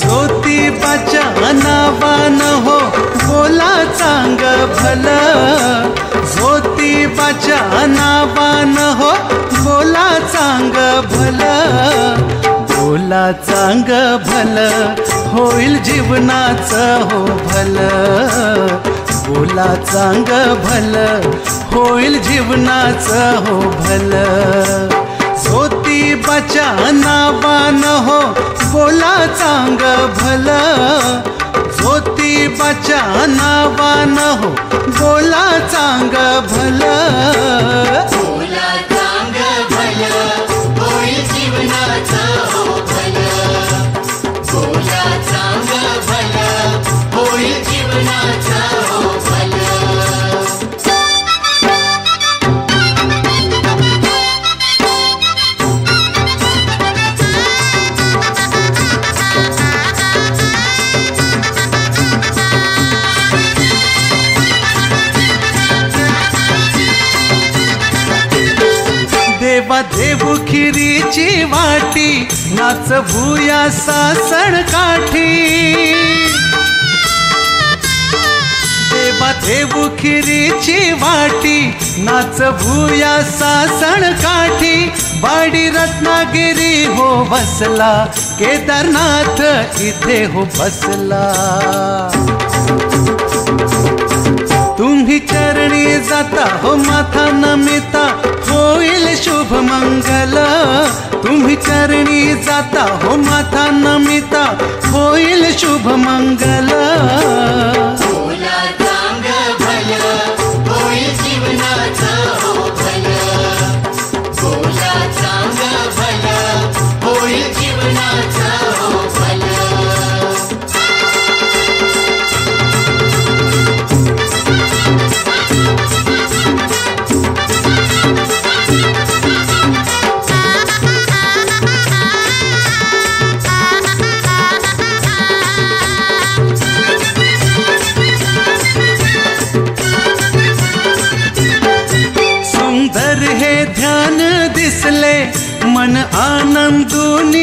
ज्योतिबाच्या नावान हो बोला चांग भल, ज्योतिबाच्या नावान हो बोला चांग भल, बोला चांग भल होईल जीवनाचं हो भल, बोला चांग भल होईल जीवनाचं हो भल, ज्योतिबाच्या नावान हो बोला चांग भल, ज्योतिबाच्या नावान हो बोला चांग भल, बोला चांग भल होईल जीवनाचं हो भल, बोला चांग भल होईल जीवनाचं हो भल. देवा देऊ खिरीची वाटी नाच भूया सासण काठी, देवा देऊ खिरीची वाटी नाच भूया सासण काठी, बाडी रत्नागिरी हो बसला केदारनाथ इथे हो बसला, तुम्ही चरणी जाता हो माथा नमिता होईल शुभ मंगल, तुम्ही चरणी जाता हो माथा नमिता होईल शुभ मंगल, बोला चांग भल होईल जीवनाचं हो भल, बोला चांग भल होईल जीवनाचं हो भल. सुंदर हे ध्यान दिसले मन आनंदूनी